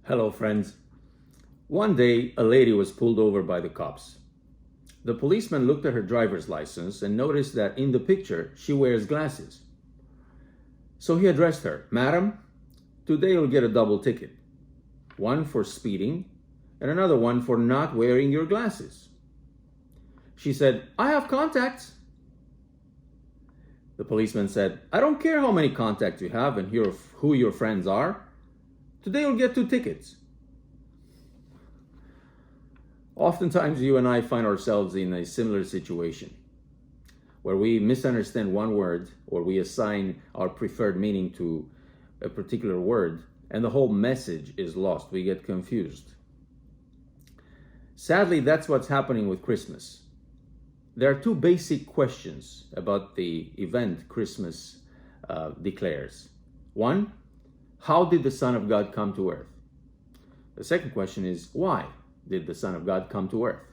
Hello, friends. One day, a lady was pulled over by the cops. The policeman looked at her driver's license and noticed that in the picture, she wears glasses. So he addressed her, "Madam, today you'll get a double ticket. One for speeding and another one for not wearing your glasses." She said, "I have contacts." The policeman said, "I don't care how many contacts you have and who your friends are. Today you'll get 2 tickets." Oftentimes, you and I find ourselves in a similar situation where we misunderstand one word or we assign our preferred meaning to a particular word and the whole message is lost. We get confused. Sadly, that's what's happening with Christmas. There are two basic questions about the event Christmas declares. One, how did the Son of God come to earth? The second question is, why did the Son of God come to earth?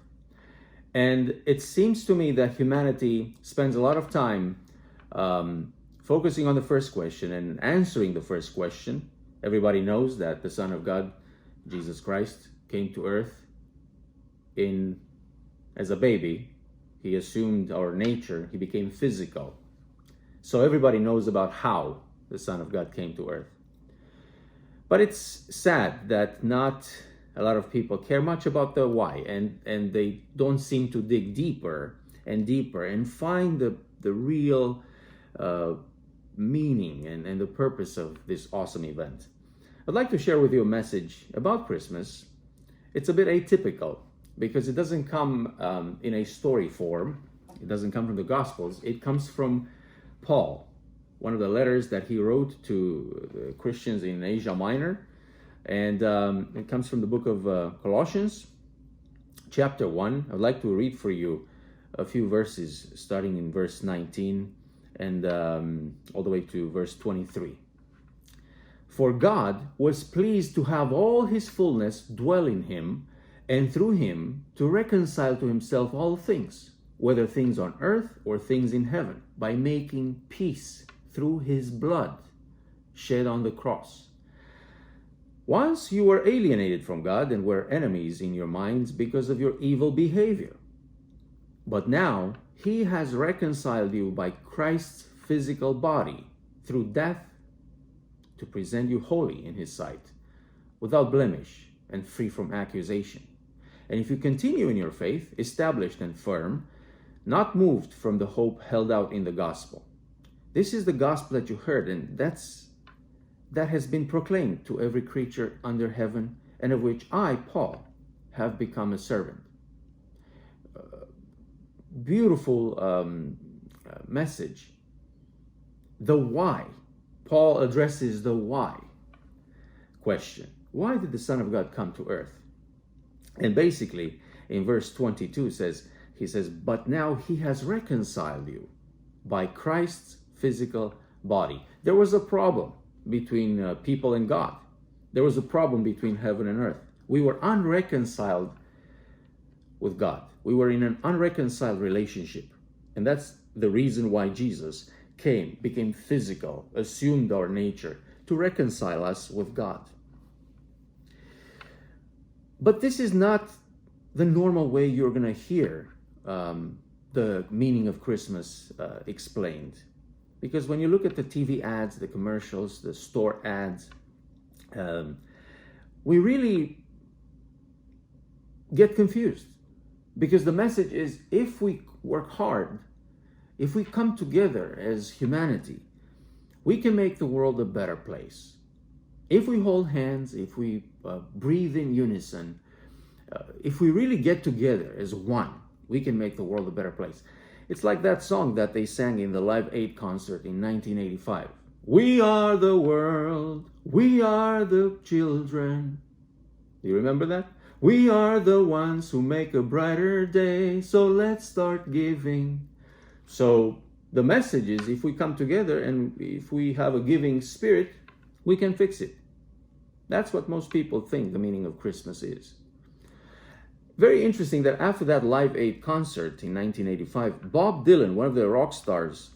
And it seems to me that humanity spends a lot of time focusing on the first question and answering the first question. Everybody knows that the Son of God, Jesus Christ, came to earth as a baby. He assumed our nature. He became physical. So everybody knows about how the Son of God came to earth. But it's sad that not a lot of people care much about the why, and they don't seem to dig deeper and deeper and find the real meaning and the purpose of this awesome event. I'd like to share with you a message about Christmas. It's a bit atypical because it doesn't come in a story form. It doesn't come from the Gospels. It comes from Paul, one of the letters that he wrote to Christians in Asia Minor. And it comes from the book of Colossians, chapter 1. I'd like to read for you a few verses, starting in verse 19 and all the way to verse 23. "For God was pleased to have all his fullness dwell in him, and through him to reconcile to himself all things, whether things on earth or things in heaven, by making peace through his blood shed on the cross. Once you were alienated from God and were enemies in your minds because of your evil behavior. But now he has reconciled you by Christ's physical body through death to present you holy in his sight, without blemish and free from accusation. And if you continue in your faith, established and firm, not moved from the hope held out in the gospel. This is the gospel that you heard, and that has been proclaimed to every creature under heaven, and of which I, Paul, have become a servant." Beautiful message. The why. Paul addresses the why question. Why did the Son of God come to earth? And basically, in verse 22 he says, "But now he has reconciled you by Christ's physical body." There was a problem between people and God. There was a problem between heaven and earth. We were unreconciled with God. We were in an unreconciled relationship. And that's the reason why Jesus came, became physical, assumed our nature to reconcile us with God. But this is not the normal way you're going to hear the meaning of Christmas explained. Because when you look at the TV ads, the commercials, the store ads, we really get confused. Because the message is, if we work hard, if we come together as humanity, we can make the world a better place. If we hold hands, if we breathe in unison, if we really get together as one, we can make the world a better place. It's like that song that they sang in the Live Aid concert in 1985. "We are the world, we are the children." Do you remember that? "We are the ones who make a brighter day, so let's start giving." So the message is, if we come together and if we have a giving spirit, we can fix it. That's what most people think the meaning of Christmas is. Very interesting that after that Live Aid concert in 1985, Bob Dylan, one of the rock stars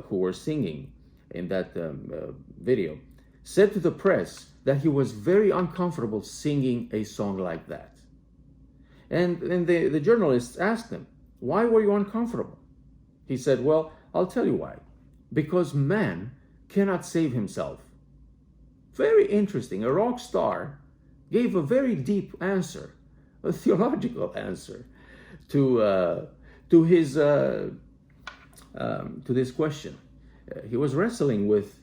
who were singing in that video, said to the press that he was very uncomfortable singing a song like that. And the journalists asked him, "Why were you uncomfortable?" He said, "Well, I'll tell you why. Because man cannot save himself." Very interesting. A rock star gave a very deep answer, a theological answer to his to this question. He was wrestling with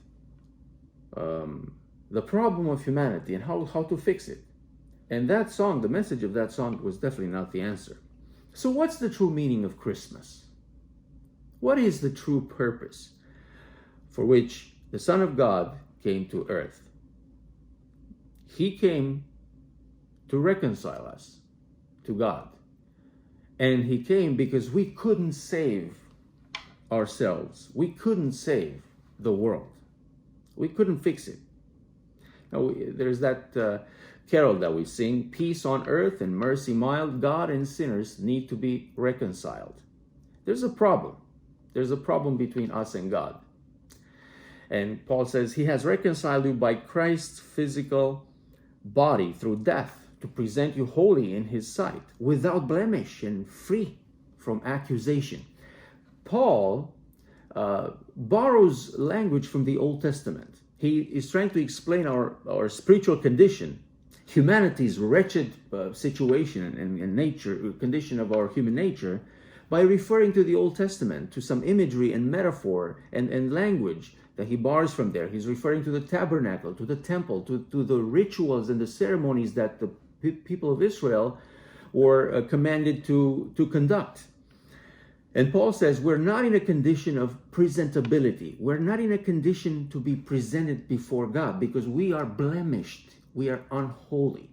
the problem of humanity and how to fix it. And that song, the message of that song, was definitely not the answer. So what's the true meaning of Christmas? What is the true purpose for which the Son of God came to earth? He came to reconcile us to God. And he came because we couldn't save ourselves. We couldn't save the world. We couldn't fix it. Now, there's that carol that we sing, "Peace on earth and mercy mild, God and sinners need to be reconciled." There's a problem. There's a problem between us and God. And Paul says he has reconciled you by Christ's physical body through death to present you holy in his sight, without blemish and free from accusation. Paul borrows language from the Old Testament. He is trying to explain our spiritual condition, humanity's wretched situation and nature, condition of our human nature, by referring to the Old Testament, to some imagery and metaphor and language that he borrows from there. He's referring to the tabernacle, to the temple, to the rituals and the ceremonies that the people of Israel were commanded to conduct. And Paul says we're not in a condition of presentability. We're not in a condition to be presented before God because we are blemished. We are unholy.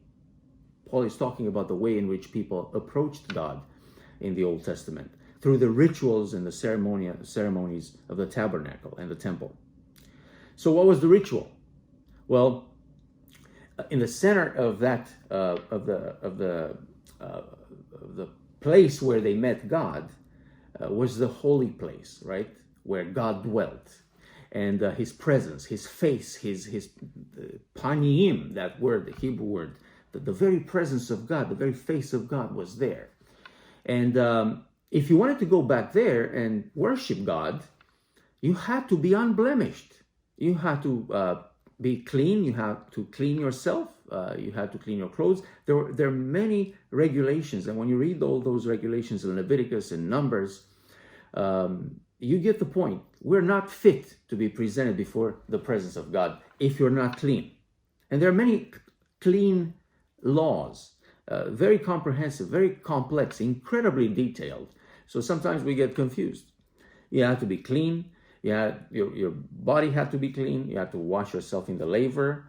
Paul is talking about the way in which people approached God in the Old Testament through the rituals and the ceremonies of the tabernacle and the temple. So what was the ritual? Well, in the center of that of the place where they met God was the holy place, right, where God dwelt, and his presence, his face, his panim, that word, the Hebrew word, the very presence of God, the very face of God was there. And if you wanted to go back there and worship God, you had to be unblemished. You had to be clean. You had to clean yourself. You had to clean your clothes. There are many regulations. And when you read all those regulations in Leviticus and Numbers, you get the point. We're not fit to be presented before the presence of God if you're not clean. And there are many clean laws, very comprehensive, very complex, incredibly detailed. So sometimes we get confused. You have to be clean. Your body had to be clean. You had to wash yourself in the laver,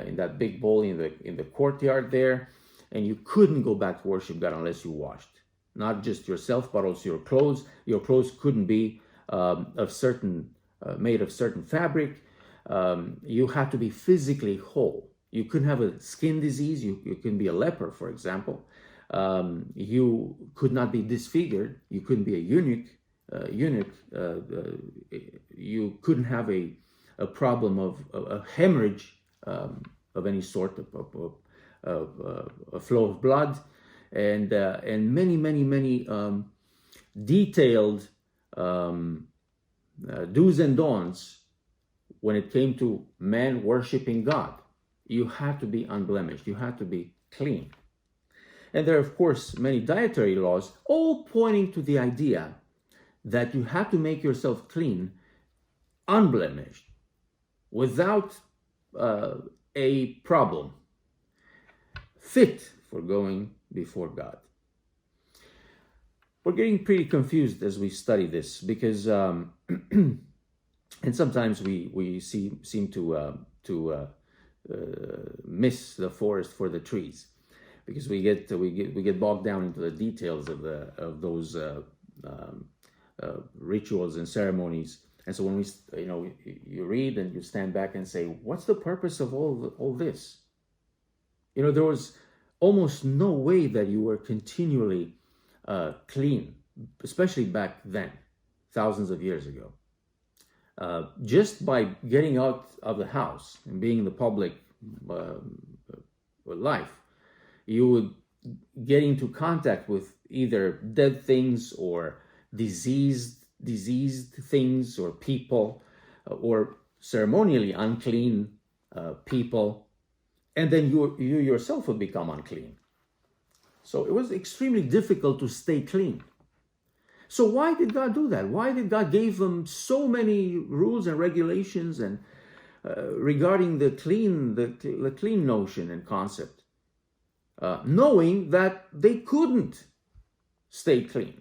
in that big bowl in the courtyard there, and you couldn't go back to worship God unless you washed. Not just yourself, but also your clothes. Your clothes couldn't be made of certain fabric. You had to be physically whole. You couldn't have a skin disease. You couldn't be a leper, for example. You could not be disfigured. You couldn't be a eunuch. You couldn't have a problem of a hemorrhage of any sort, of a flow of blood, and many detailed do's and don'ts when it came to man worshiping God. You had to be unblemished. You had to be clean. And there are, of course, many dietary laws, all pointing to the idea that you have to make yourself clean, unblemished, without a problem, fit for going before God. We're getting pretty confused as we study this because, and sometimes we seem to miss the forest for the trees, because we get bogged down into the details of those rituals and ceremonies. And so when you read and you stand back and say, what's the purpose of all this? There was almost no way that you were continually clean, especially back then, thousands of years ago. just by getting out of the house and being in the public uh, life, you would get into contact with either dead things or diseased things or people, or ceremonially unclean people, and then you yourself would become unclean. So it was extremely difficult to stay clean. So why did God do that? Why did God give them so many rules and regulations and regarding the clean notion and concept, knowing that they couldn't stay clean?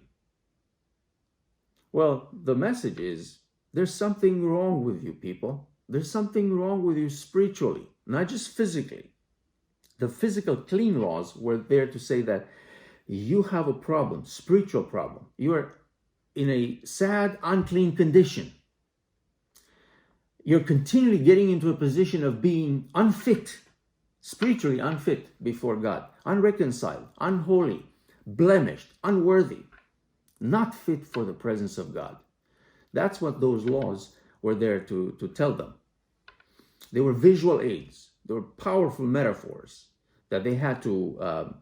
Well, the message is there's something wrong with you people. There's something wrong with you spiritually, not just physically. The physical clean laws were there to say that you have a problem, spiritual problem. You are in a sad, unclean condition. You're continually getting into a position of being unfit, spiritually unfit before God, unreconciled, unholy, blemished, unworthy, not fit for the presence of God. That's what those laws were there to tell them. They were visual aids. They were powerful metaphors that they had to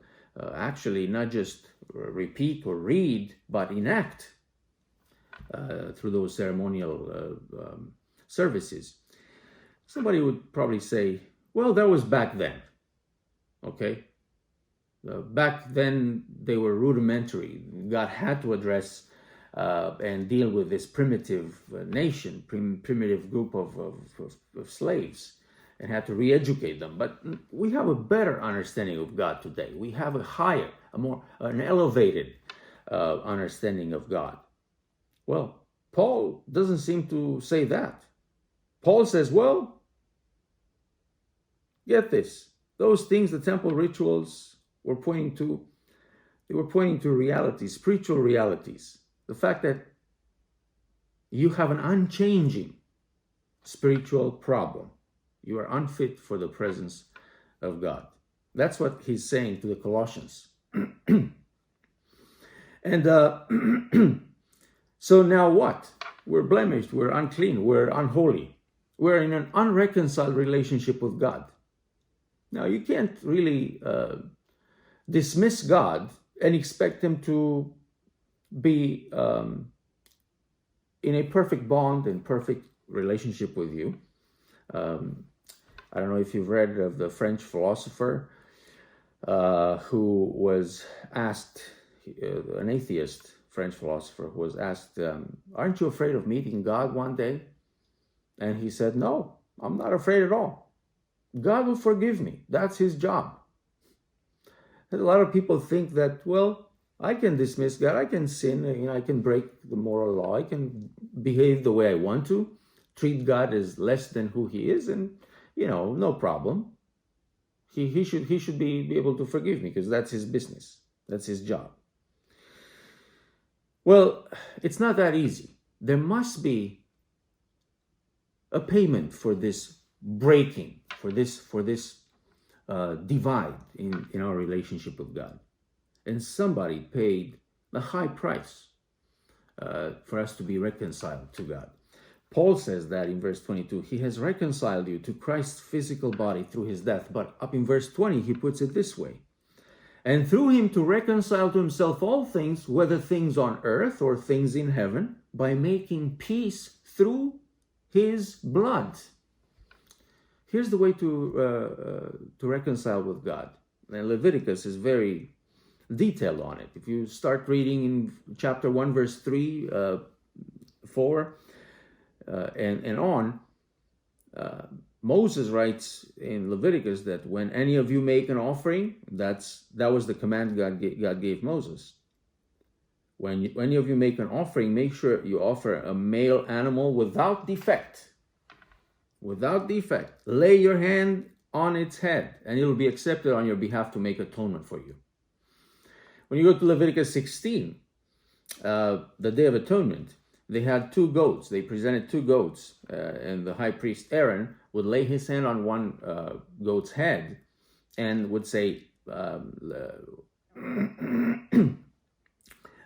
actually not just repeat or read, but enact through those ceremonial services. Somebody would probably say, well, that was back then. Okay? Back then, they were rudimentary. God had to address and deal with this primitive nation, primitive group of slaves, and had to re-educate them. But we have a better understanding of God today. We have a higher, an elevated understanding of God. Well, Paul doesn't seem to say that. Paul says, well, get this. Those things, the temple rituals were pointing to, realities, spiritual realities. The fact that you have an unchanging spiritual problem. You are unfit for the presence of God. That's what he's saying to the Colossians. And so now what? We're blemished, we're unclean, we're unholy. We're in an unreconciled relationship with God. Now, you can't really dismiss God and expect him to be in a perfect bond and perfect relationship with you. I don't know if you've read of the French philosopher who was asked, an atheist French philosopher who was asked, aren't you afraid of meeting God one day? And he said, no, I'm not afraid at all. God will forgive me. That's his job. And a lot of people think that, well, I can dismiss God, I can sin, I can break the moral law, I can behave the way I want to, treat God as less than who he is, and no problem. He should be able to forgive me because that's his business. That's his job. Well, it's not that easy. There must be a payment for this breaking, for this divide in our relationship with God. And somebody paid a high price for us to be reconciled to God. Paul says that in verse 22, he has reconciled you to Christ's physical body through his death. But up in verse 20, he puts it this way. And through him to reconcile to himself all things, whether things on earth or things in heaven, by making peace through his blood. Here's the way to reconcile with God. And Leviticus is very detailed on it. If you start reading in chapter 1, verse 3, 4, and on, Moses writes in Leviticus that when any of you make an offering, that was the command God gave Moses. When any of you make an offering, make sure you offer a male animal without defect. Without defect. Lay your hand on its head, and it will be accepted on your behalf to make atonement for you. When you go to Leviticus 16, the Day of Atonement, they had two goats. They presented two goats, and the high priest Aaron would lay his hand on one goat's head and would say,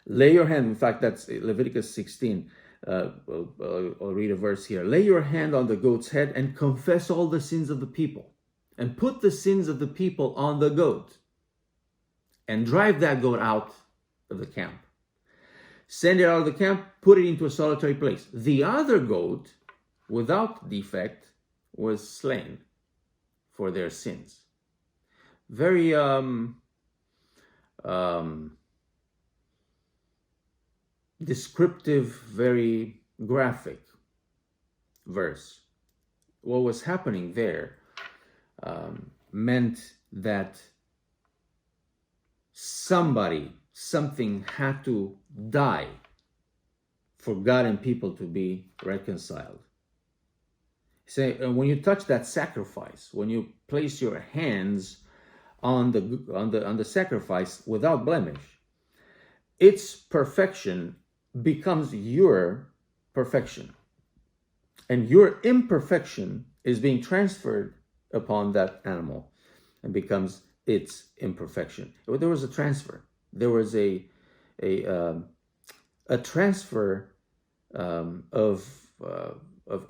lay your hand, in fact, that's Leviticus 16, I'll read a verse here. Lay your hand on the goat's head and confess all the sins of the people, and put the sins of the people on the goat, and drive that goat out of the camp. Send it out of the camp, put it into a solitary place. The other goat, without defect, was slain for their sins. Very descriptive, very graphic verse. What was happening there meant that something had to die for God and people to be reconciled. Say, when you touch that sacrifice, when you place your hands on the sacrifice without blemish, its perfection becomes your perfection, and your imperfection is being transferred upon that animal and becomes its imperfection. There was a transfer. There was a transfer of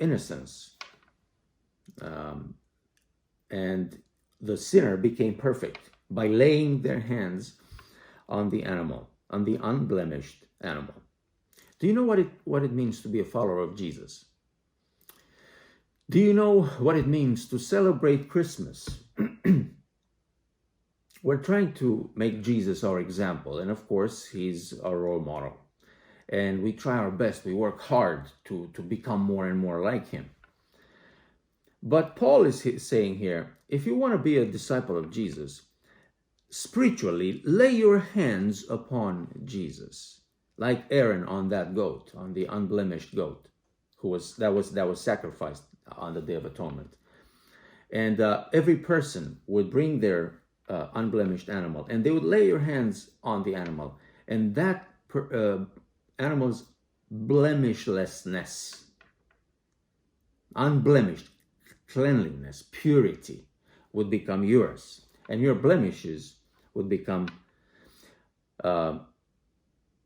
innocence, and the sinner became perfect by laying their hands on the animal, on the unblemished animal. Do you know what it means to be a follower of Jesus? Do you know what it means to celebrate Christmas? We're trying to make Jesus our example, and of course, he's our role model. And we try our best, we work hard to become more and more like him. But Paul is saying here, if you want to be a disciple of Jesus, spiritually, lay your hands upon Jesus, like Aaron on that goat, on the unblemished goat, that was sacrificed on the Day of Atonement. And every person would bring their unblemished animal, and they would lay your hands on the animal, and that animal's blemishlessness, unblemished cleanliness, purity would become yours, and your blemishes would become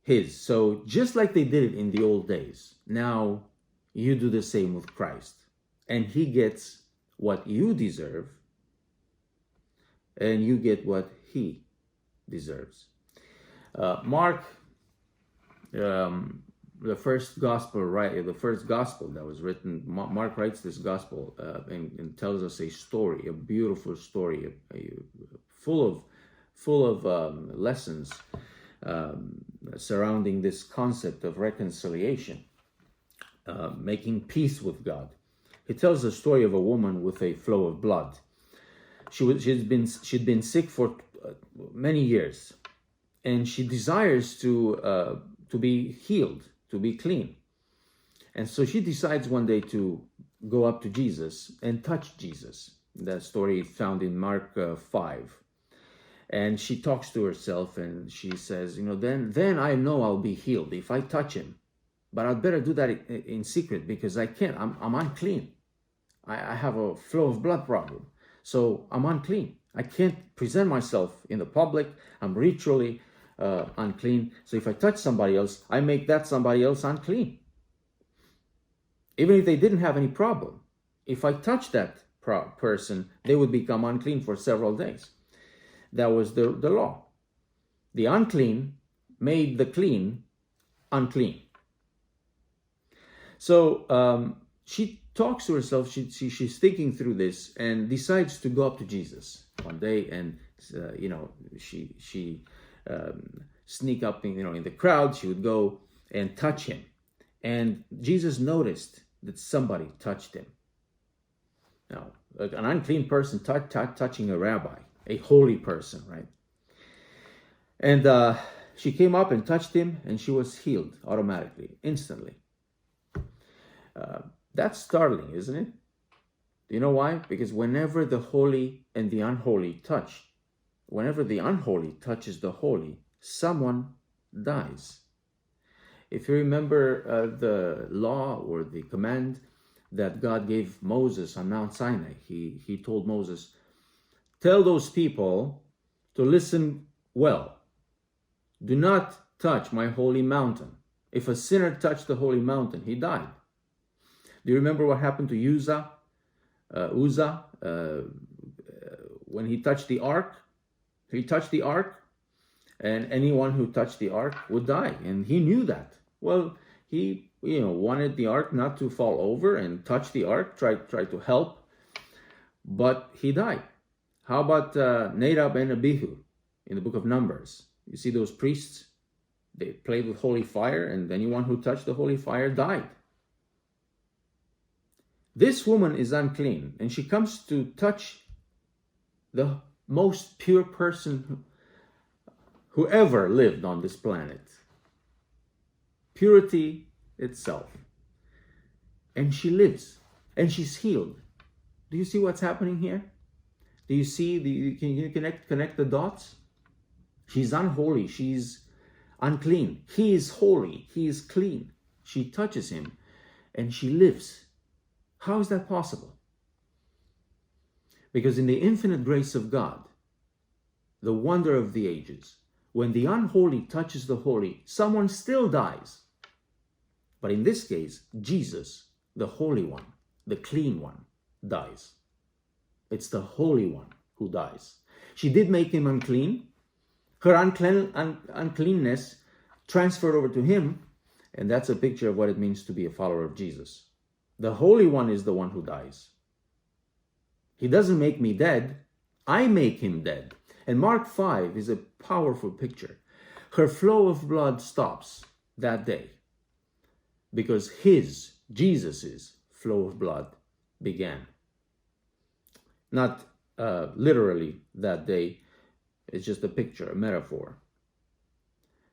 his. So just like they did it in the old days, now you do the same with Christ, and he gets what you deserve, and you get what he deserves. Mark, the first gospel that was written, Mark writes this gospel and tells us a story, a beautiful story, full of lessons surrounding this concept of reconciliation, making peace with God. He tells the story of a woman with a flow of blood. She'd been sick for many years, and she desires to be healed, to be clean. And so she decides one day to go up to Jesus and touch Jesus. That story is found in Mark 5. And she talks to herself and she says, then I know I'll be healed if I touch him. But I'd better do that in secret, because I can't. I'm unclean. I have a flow of blood problem. So I'm unclean. I can't present myself in the public. I'm ritually unclean. So if I touch somebody else, I make that somebody else unclean. Even if they didn't have any problem. If I touch that person, they would become unclean for several days. That was the law. The unclean made the clean unclean. So she talks to herself. She's thinking through this and decides to go up to Jesus one day, and she sneak up in the crowd. She would go and touch him, and Jesus noticed that somebody touched him. Now, an unclean person touching a rabbi, a holy person, right? And she came up and touched him, and she was healed automatically, instantly. That's startling, isn't it? Do you know why? Because whenever the holy and the unholy touch, whenever the unholy touches the holy, someone dies. If you remember the law or the command that God gave Moses on Mount Sinai, he told Moses, tell those people to listen well. Do not touch my holy mountain. If a sinner touched the holy mountain, he died. Do you remember what happened to Uzzah? When he touched the ark? He touched the ark, and anyone who touched the ark would die. And he knew that. Well, he wanted the ark not to fall over and touch the ark, tried to help, but he died. How about Nadab and Abihu in the book of Numbers? You see those priests? They played with holy fire, and anyone who touched the holy fire died. This woman is unclean, and she comes to touch the most pure person who ever lived on this planet. Purity itself. And she lives, and she's healed. Do you see what's happening here? Do you see, can you connect the dots? She's unholy, she's unclean. He is holy, he is clean. She touches him, and she lives. How is that possible? Because in the infinite grace of God, the wonder of the ages, when the unholy touches the holy, someone still dies. But in this case, Jesus, the Holy One, the clean one, dies. It's the Holy One who dies. She did make him unclean. Her uncleanness transferred over to him, and that's a picture of what it means to be a follower of Jesus. The Holy One is the one who dies. He doesn't make me dead. I make him dead. And Mark 5 is a powerful picture. Her flow of blood stops that day because Jesus's flow of blood began. Not literally that day. It's just a picture, a metaphor.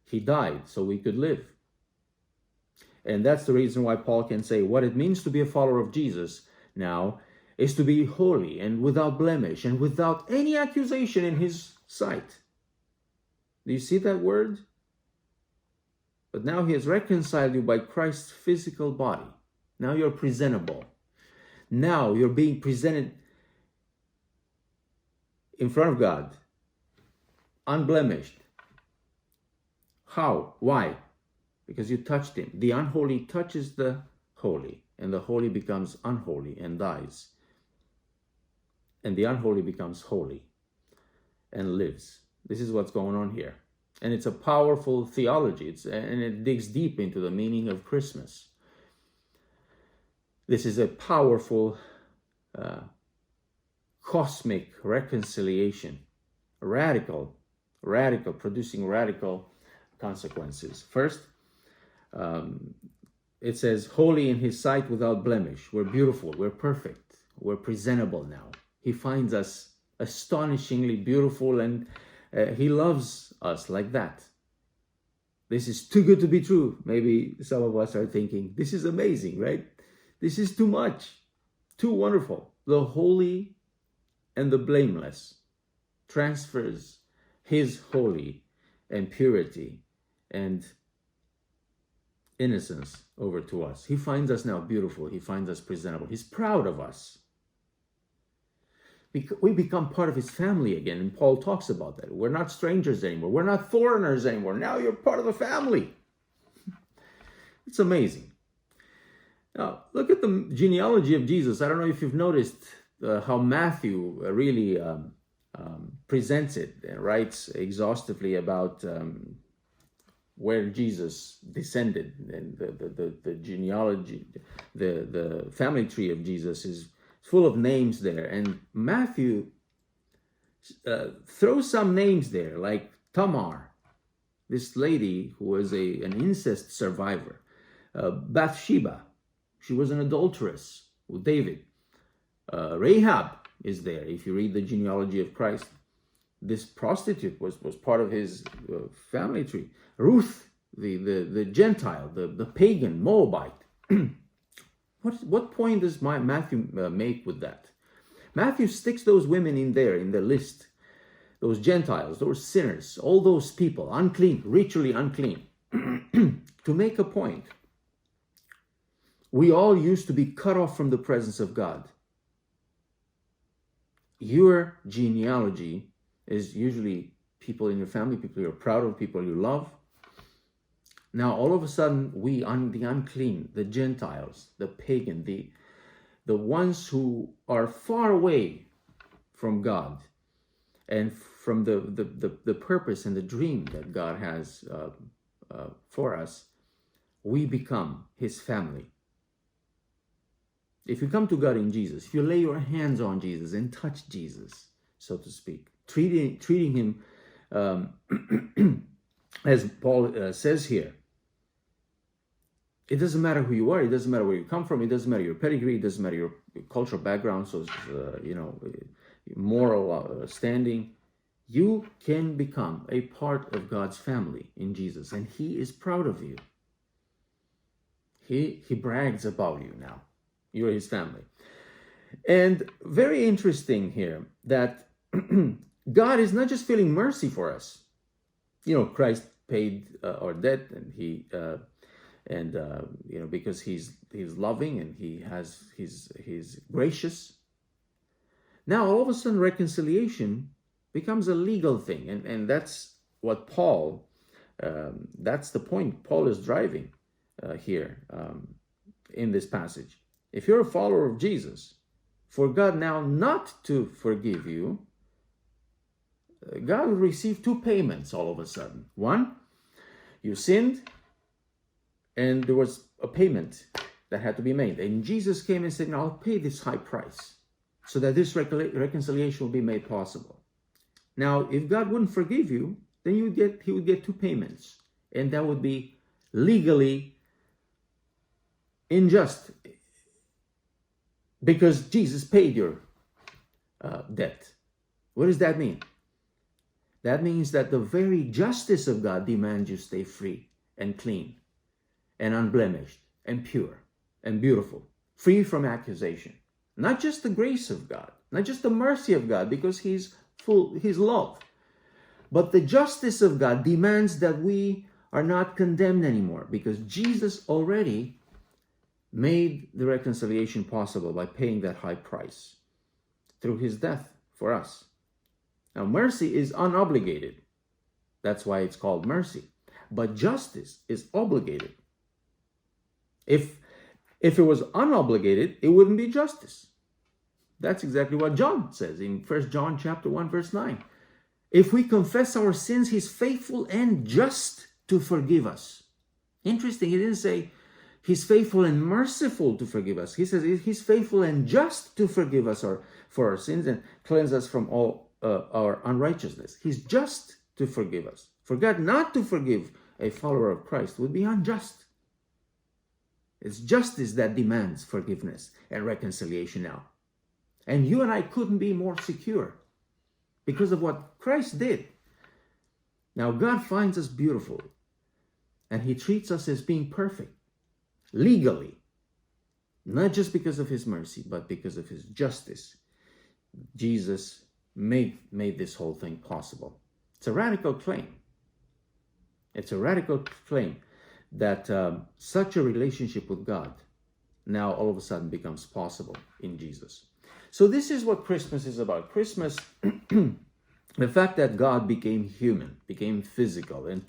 He died so we could live. And that's the reason why Paul can say what it means to be a follower of Jesus now is to be holy and without blemish and without any accusation in his sight. Do you see that word? But now he has reconciled you by Christ's physical body. Now you're presentable. Now you're being presented in front of God, unblemished. How? Why? Because you touched him. The unholy touches the holy, and the holy becomes unholy and dies. And the unholy becomes holy and lives. This is what's going on here. And it's a powerful theology, and it digs deep into the meaning of Christmas. This is a powerful cosmic reconciliation, radical, producing radical consequences. First, it says, holy in his sight without blemish. We're beautiful, we're perfect, we're presentable now. He finds us astonishingly beautiful, and he loves us like that. This is too good to be true. Maybe some of us are thinking, this is amazing, right? This is too much, too wonderful. The holy and the blameless transfers his holy and purity and innocence over to us. He finds us now beautiful. He finds us presentable. He's proud of us. We become part of his family again, and Paul talks about that. We're not strangers anymore. We're not foreigners anymore. Now you're part of the family. It's amazing. Now, look at the genealogy of Jesus. I don't know if you've noticed how Matthew really presents it and writes exhaustively about where Jesus descended, and the genealogy, the family tree of Jesus is full of names there. And Matthew throws some names there, like Tamar, this lady who was an incest survivor. Bathsheba, she was an adulteress with David. Rahab is there. If you read the genealogy of Christ, this prostitute was part of his family tree. Ruth, the Gentile, the pagan Moabite. What point does Matthew make with that? Matthew sticks those women in there in the list, those Gentiles, those sinners, all those people, unclean, ritually unclean, to make a point. We all used to be cut off from the presence of God. Your genealogy is usually people in your family, people you're proud of, people you love. Now, all of a sudden, we, the unclean, the Gentiles, the pagan, the ones who are far away from God and from the purpose and the dream that God has for us, we become his family. If you come to God in Jesus, if you lay your hands on Jesus and touch Jesus, so to speak, treating him as Paul says here, it doesn't matter who you are, it doesn't matter where you come from, it doesn't matter your pedigree, it doesn't matter your cultural background, so moral standing. You can become a part of God's family in Jesus, and he is proud of you. He brags about you now. You're his family. And very interesting here that God is not just feeling mercy for us. Christ paid our debt, and because he's loving and he's gracious. Now all of a sudden reconciliation becomes a legal thing, and that's what Paul, that's the point Paul is driving here in this passage. If you're a follower of Jesus, for God now not to forgive you, God will receive two payments all of a sudden. One, you sinned, and there was a payment that had to be made. And Jesus came and said, I'll pay this high price so that this reconciliation will be made possible. Now, if God wouldn't forgive you, then he would get two payments. And that would be legally unjust, because Jesus paid your debt. What does that mean? That means that the very justice of God demands you stay free and clean and unblemished and pure and beautiful, free from accusation. Not just the grace of God, not just the mercy of God, because he's love, but the justice of God demands that we are not condemned anymore, because Jesus already made the reconciliation possible by paying that high price through his death for us. Now, mercy is unobligated. That's why it's called mercy. But justice is obligated. If it was unobligated, it wouldn't be justice. That's exactly what John says in 1 John chapter 1, verse 9. If we confess our sins, he's faithful and just to forgive us. Interesting, he didn't say he's faithful and merciful to forgive us. He says he's faithful and just to forgive us for our sins and cleanse us from all our unrighteousness. He's just to forgive us. For God not to forgive a follower of Christ would be unjust. It's justice that demands forgiveness and reconciliation now. And you and I couldn't be more secure because of what Christ did. Now God finds us beautiful, and he treats us as being perfect, legally, not just because of his mercy, but because of his justice. Jesus made this whole thing possible. It's a radical claim. It's a radical claim that such a relationship with God now all of a sudden becomes possible in Jesus. So this is what Christmas is about. Christmas, the fact that God became human, became physical, and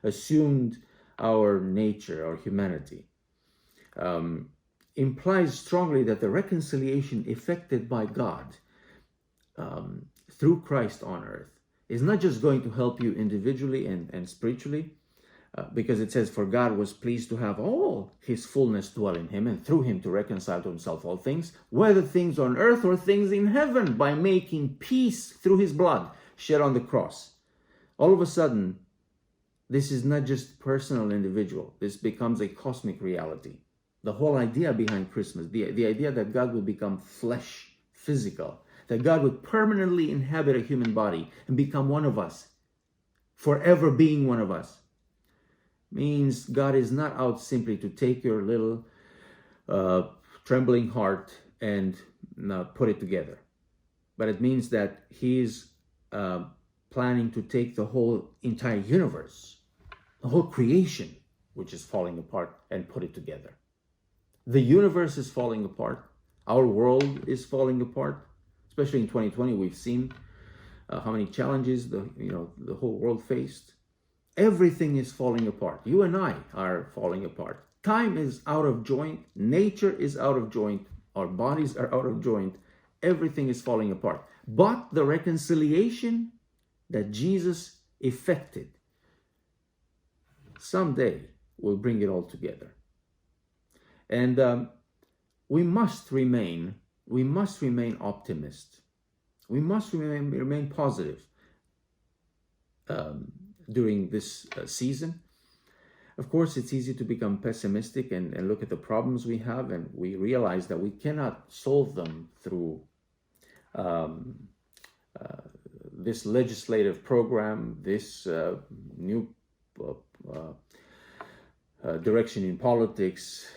assumed our nature, our humanity, implies strongly that the reconciliation effected by God through Christ on earth is not just going to help you individually and spiritually, because it says, for God was pleased to have all his fullness dwell in him, and through him to reconcile to himself all things, whether things on earth or things in heaven, by making peace through his blood shed on the cross. All of a sudden, this is not just personal, individual. This becomes a cosmic reality. The whole idea behind Christmas, the idea that God will become flesh, physical, that God would permanently inhabit a human body and become one of us, forever being one of us, means God is not out simply to take your little trembling heart and put it together. But it means that he's planning to take the whole entire universe, the whole creation, which is falling apart, and put it together. The universe is falling apart. Our world is falling apart. Especially in 2020, we've seen how many challenges the whole world faced. Everything is falling apart. You and I are falling apart. Time is out of joint. Nature is out of joint. Our bodies are out of joint. Everything is falling apart. But the reconciliation that Jesus effected someday will bring it all together. And we must remain optimists. We must remain positive during this season. Of course, it's easy to become pessimistic and look at the problems we have, and we realize that we cannot solve them through this legislative program, this new direction in politics,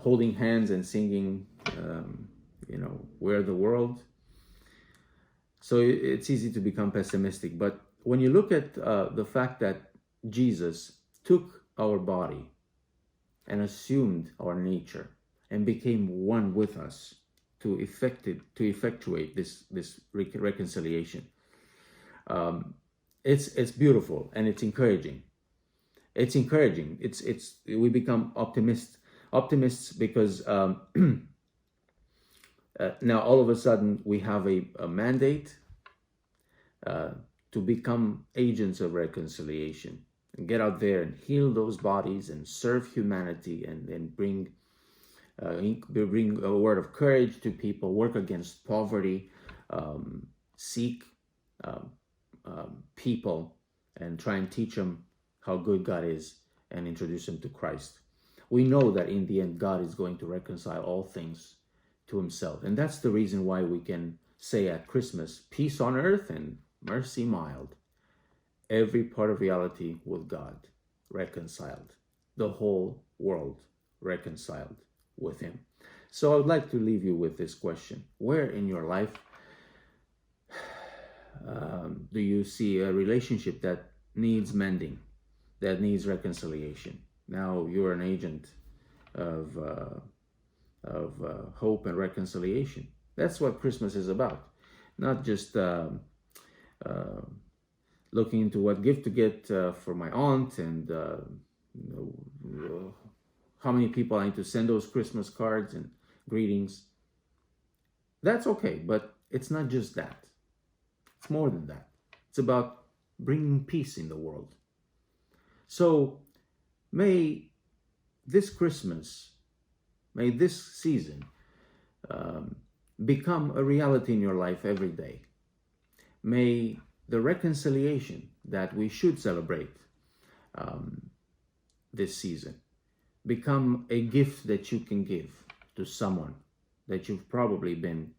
holding hands and singing, We're the World. So it's easy to become pessimistic. But when you look at the fact that Jesus took our body and assumed our nature and became one with us to effectuate this reconciliation, it's beautiful and it's encouraging. It's encouraging. We become optimists because now all of a sudden we have a mandate to become agents of reconciliation and get out there and heal those bodies and serve humanity and bring a word of courage to people, work against poverty, seek people and try and teach them how good God is and introduce them to Christ. We know that in the end, God is going to reconcile all things to himself. And that's the reason why we can say at Christmas, peace on earth and mercy mild. Every part of reality with God reconciled. The whole world reconciled with him. So I would like to leave you with this question. Where in your life do you see a relationship that needs mending, that needs reconciliation? Now you're an agent of hope and reconciliation. That's what Christmas is about. Not just looking into what gift to get for my aunt and how many people I need to send those Christmas cards and greetings. That's okay, but it's not just that. It's more than that. It's about bringing peace in the world. So may this Christmas, may this season become a reality in your life every day. May the reconciliation that we should celebrate this season become a gift that you can give to someone that you've probably been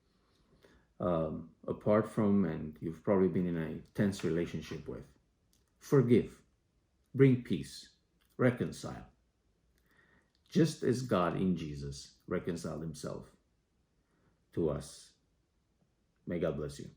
apart from and you've probably been in a tense relationship with. Forgive, bring peace, reconcile. Just as God in Jesus reconciled himself to us. May God bless you.